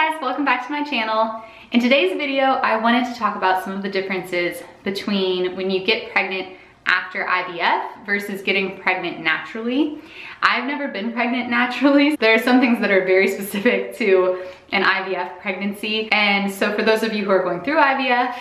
guys, welcome back to my channel. In today's video, I wanted to talk about some of the differences between when you get pregnant after IVF versus getting pregnant naturally. I've never been pregnant naturally. There are some things that are very specific to an IVF pregnancy. And so for those of you who are going through IVF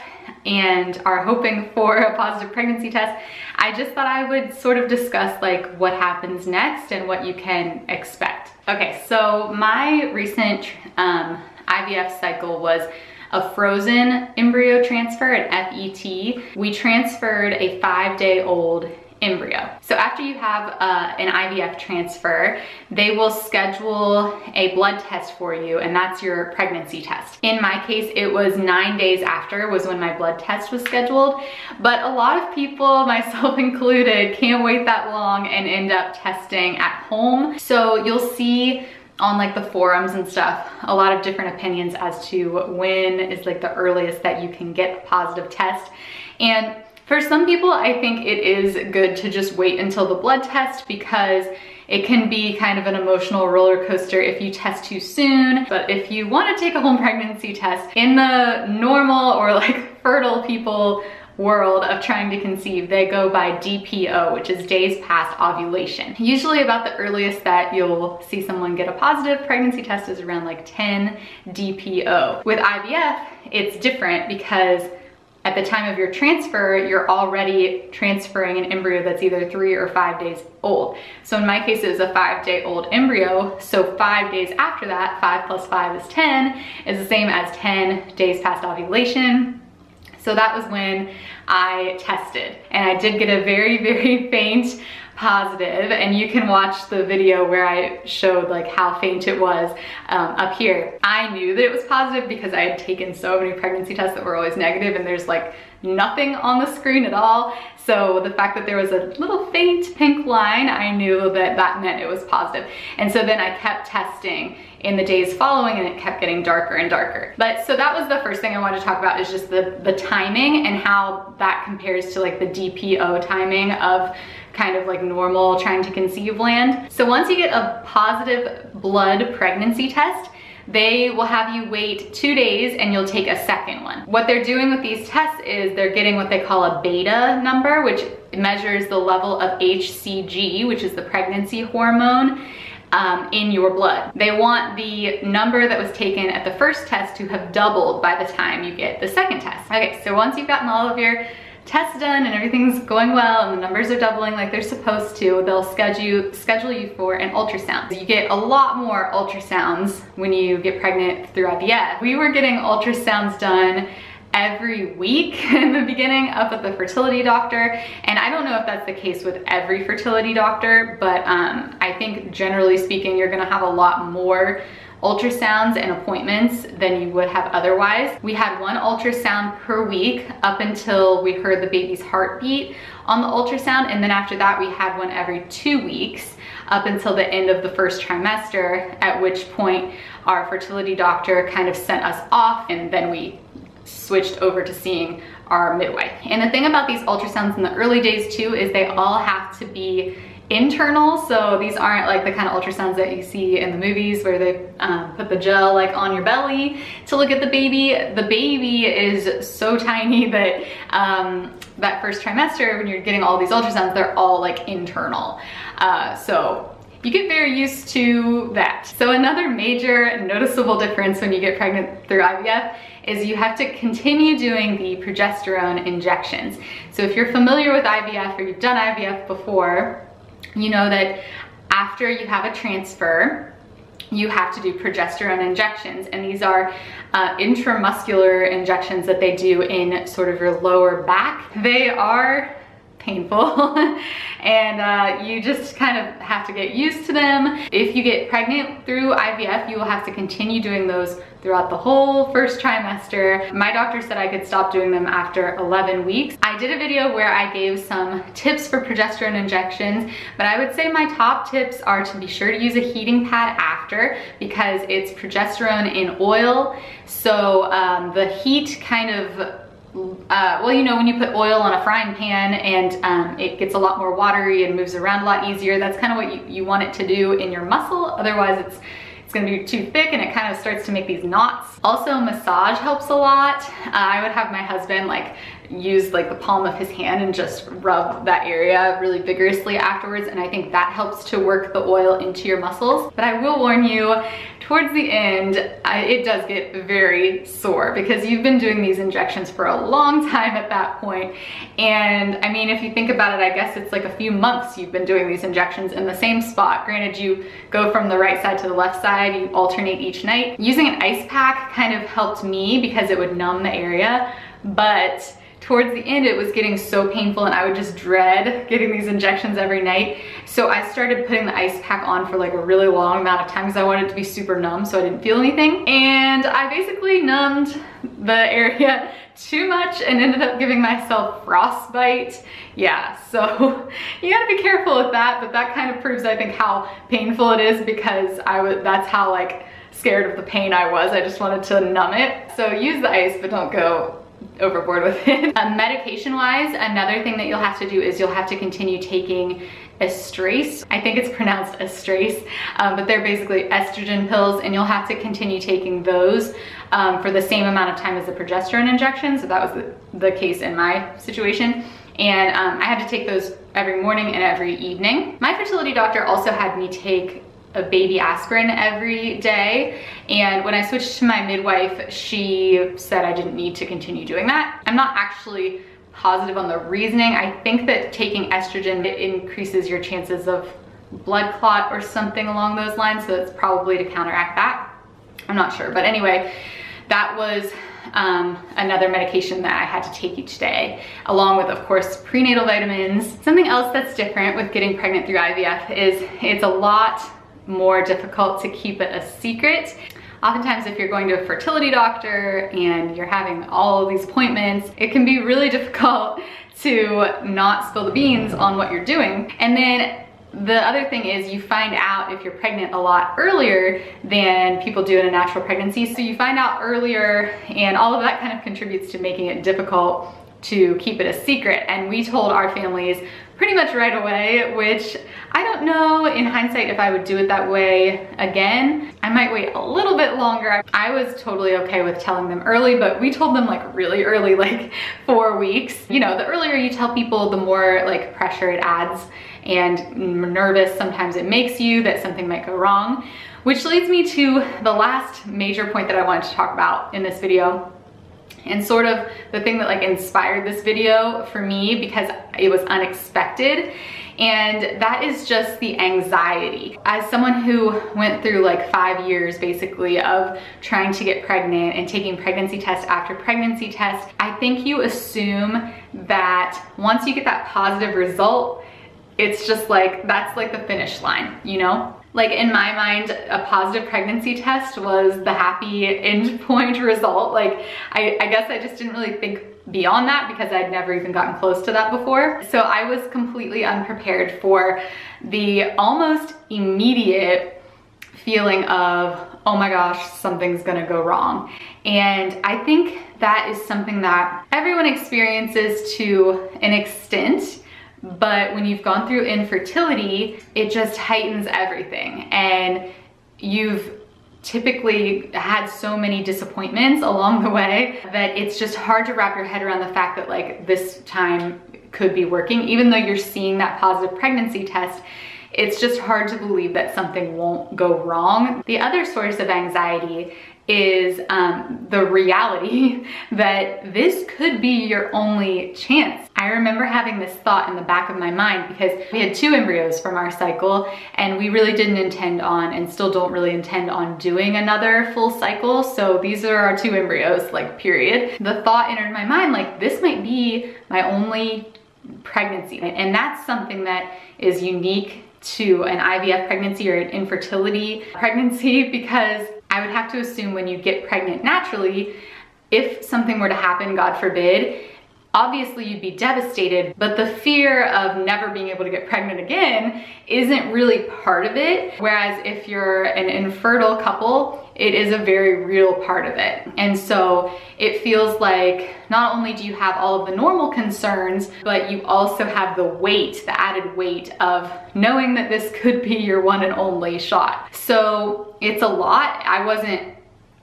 and are hoping for a positive pregnancy test, I just thought I would sort of discuss like what happens next and what you can expect. Okay, so my recent IVF cycle was a frozen embryo transfer, an FET. We transferred a 5-day-old embryo. So after you have an IVF transfer, they will schedule a blood test for you, and that's your pregnancy test. In my case, it was 9 days after was when my blood test was scheduled, but a lot of people, myself included, can't wait that long and end up testing at home. So you'll see on like the forums and stuff, a lot of different opinions as to when is like the earliest that you can get a positive test. And for some people, I think it is good to just wait until the blood test because it can be kind of an emotional roller coaster if you test too soon. But if you want to take a home pregnancy test in the normal or like fertile people world of trying to conceive, they go by DPO, which is days past ovulation. Usually about the earliest that you'll see someone get a positive pregnancy test is around like 10 DPO. With IVF, it's different because at the time of your transfer, you're already transferring an embryo that's either 3 or 5 days old. So in my case, it was a 5-day-old embryo. So 5 days after that, 5 plus 5 is 10, is the same as 10 days past ovulation. So that was when I tested, and I did get a very, very faint positive, and you can watch the video where I showed like how faint it was up here. I knew that it was positive because I had taken so many pregnancy tests that were always negative, and there's like nothing on the screen at all. So the fact that there was a little faint pink line, I knew that that meant it was positive. And so then I kept testing in the days following, and it kept getting darker and darker. But so that was the first thing I wanted to talk about, is just the timing and how that compares to like the DPO timing of kind of like normal trying to conceive land. So once you get a positive blood pregnancy test, they will have you wait 2 days and you'll take a second one. What they're doing with these tests is they're getting what they call a beta number, which measures the level of HCG, which is the pregnancy hormone, in your blood. They want the number that was taken at the first test to have doubled by the time you get the second test. Okay, so once you've gotten all of your tests done and everything's going well and the numbers are doubling like they're supposed to, they'll schedule you for an ultrasound. You get a lot more ultrasounds when you get pregnant through IVF. We were getting ultrasounds done every week in the beginning up at the fertility doctor, and I don't know if that's the case with every fertility doctor, but I think generally speaking you're gonna have a lot more ultrasounds and appointments than you would have otherwise. We had one ultrasound per week up until we heard the baby's heartbeat on the ultrasound, and then after that we had one every 2 weeks up until the end of the first trimester, at which point our fertility doctor kind of sent us off, and then we switched over to seeing our midwife. And the thing about these ultrasounds in the early days too is they all have to be internal. So these aren't like the kind of ultrasounds that you see in the movies where they put the gel like on your belly to look at the baby. The baby is so tiny that that first trimester when you're getting all these ultrasounds, they're all like internal. So you get very used to that. So another major noticeable difference when you get pregnant through IVF is you have to continue doing the progesterone injections. So if you're familiar with IVF or you've done IVF before, you know that after you have a transfer, you have to do progesterone injections, and these are intramuscular injections that they do in sort of your lower back. They are painful and you just kind of have to get used to them. If you get pregnant through IVF, you will have to continue doing those throughout the whole first trimester. My doctor said I could stop doing them after 11 weeks. I did a video where I gave some tips for progesterone injections, but I would say my top tips are to be sure to use a heating pad after, because it's progesterone in oil. So the heat kind of well, you know, when you put oil on a frying pan and it gets a lot more watery and moves around a lot easier, that's kind of what you want it to do in your muscle. Otherwise, it's it's gonna be too thick and it kind of starts to make these knots. Also, massage helps a lot. I would have my husband like use like the palm of his hand and just rub that area really vigorously afterwards, and I think that helps to work the oil into your muscles. But I will warn you, towards the end, it does get very sore because you've been doing these injections for a long time at that point. And I mean, if you think about it, I guess it's like a few months you've been doing these injections in the same spot. Granted, you go from the right side to the left side, you alternate each night. Using an ice pack kind of helped me because it would numb the area, but towards the end, it was getting so painful and I would just dread getting these injections every night. So I started putting the ice pack on for like a really long amount of time because I wanted it to be super numb so I didn't feel anything. And I basically numbed the area too much and ended up giving myself frostbite. Yeah, so you gotta be careful with that, but that kind of proves, I think, how painful it is because that's how like scared of the pain I was. I just wanted to numb it. So use the ice, but don't go overboard with it. Medication wise, another thing that you'll have to do is you'll have to continue taking estrace. I think it's pronounced estrace, but they're basically estrogen pills, and you'll have to continue taking those for the same amount of time as the progesterone injection. So that was the case in my situation. And I had to take those every morning and every evening. My fertility doctor also had me take a baby aspirin every day, and when I switched to my midwife, she said I didn't need to continue doing that. I'm not actually positive on the reasoning. I think that taking estrogen increases your chances of blood clot or something along those lines, so it's probably to counteract that. I'm not sure, but anyway, that was another medication that I had to take each day, along with, of course, prenatal vitamins. Something else that's different with getting pregnant through IVF is it's a lot more difficult to keep it a secret. Oftentimes, if you're going to a fertility doctor and you're having all of these appointments, it can be really difficult to not spill the beans on what you're doing. And then the other thing is you find out if you're pregnant a lot earlier than people do in a natural pregnancy. So you find out earlier, and all of that kind of contributes to making it difficult to keep it a secret. And we told our families pretty much right away, which I don't know in hindsight if I would do it that way again. I might wait a little bit longer. I was totally okay with telling them early, but we told them like really early, like 4 weeks. You know, the earlier you tell people, the more like pressure it adds and nervous sometimes it makes you that something might go wrong. Which leads me to the last major point that I wanted to talk about in this video, and sort of the thing that like inspired this video for me because it was unexpected, and that is just the anxiety. As someone who went through like 5 years basically of trying to get pregnant and taking pregnancy test after pregnancy test, I think you assume that once you get that positive result, it's just like, that's like the finish line, you know? Like in my mind, a positive pregnancy test was the happy end point result. Like I guess I just didn't really think beyond that because I'd never even gotten close to that before. So I was completely unprepared for the almost immediate feeling of, oh my gosh, something's gonna go wrong. And I think that is something that everyone experiences to an extent. But when you've gone through infertility, it just heightens everything. And you've typically had so many disappointments along the way that it's just hard to wrap your head around the fact that like this time could be working. Even though you're seeing that positive pregnancy test, it's just hard to believe that something won't go wrong. The other source of anxiety is the reality that this could be your only chance. I remember having this thought in the back of my mind because we had 2 embryos from our cycle, and we really didn't intend on, and still don't really intend on, doing another full cycle. So these are our 2 embryos, like, period. The thought entered my mind, like, this might be my only pregnancy. And that's something that is unique to an IVF pregnancy or an infertility pregnancy, because I would have to assume when you get pregnant naturally, if something were to happen, God forbid, obviously you'd be devastated, but the fear of never being able to get pregnant again isn't really part of it. Whereas if you're an infertile couple, it is a very real part of it. And so it feels like not only do you have all of the normal concerns, but you also have the weight, the added weight of knowing that this could be your one and only shot. So it's a lot. I wasn't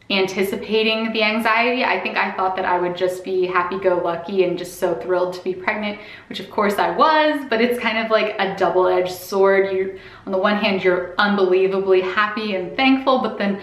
anticipating the anxiety. I think I thought that I would just be happy-go-lucky and just so thrilled to be pregnant, which of course I was, but it's kind of like a double-edged sword. On the one hand, you're unbelievably happy and thankful, but then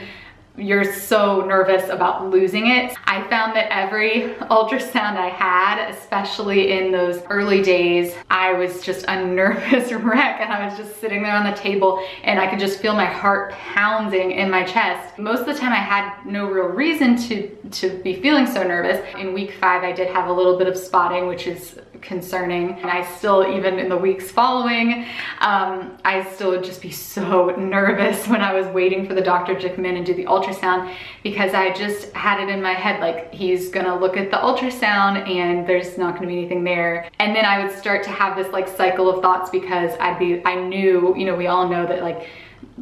you're so nervous about losing it. I found that every ultrasound I had, especially in those early days, I was just a nervous wreck, and I was just sitting there on the table and I could just feel my heart pounding in my chest. Most of the time I had no real reason to be feeling so nervous. In week 5, I did have a little bit of spotting, which is concerning. And I still, even in the weeks following, I still would just be so nervous when I was waiting for the doctor to come in and do the ultrasound, because I just had it in my head, like, he's gonna look at the ultrasound and there's not gonna be anything there. And then I would start to have this like cycle of thoughts, because I knew, you know, we all know that like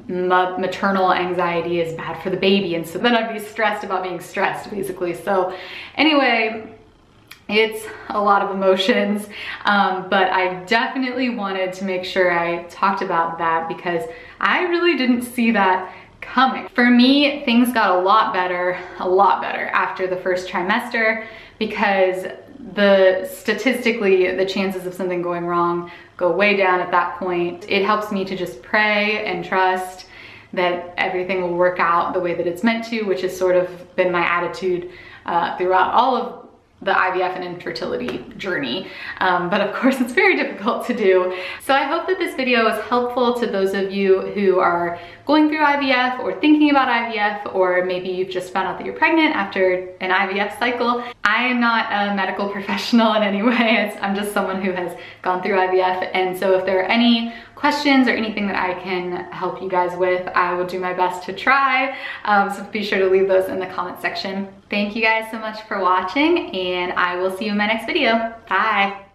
maternal anxiety is bad for the baby. And so then I'd be stressed about being stressed, basically. So anyway, it's a lot of emotions, but I definitely wanted to make sure I talked about that, because I really didn't see that coming. For me, things got a lot better after the first trimester, because statistically, the chances of something going wrong go way down at that point. It helps me to just pray and trust that everything will work out the way that it's meant to, which has sort of been my attitude throughout all of the IVF and infertility journey. But of course it's very difficult to do. So I hope that this video is helpful to those of you who are going through IVF or thinking about IVF, or maybe you've just found out that you're pregnant after an IVF cycle. I am not a medical professional in any way. I'm just someone who has gone through IVF. And so if there are any questions or anything that I can help you guys with, I will do my best to try. So be sure to leave those in the comment section. Thank you guys so much for watching, and I will see you in my next video. Bye.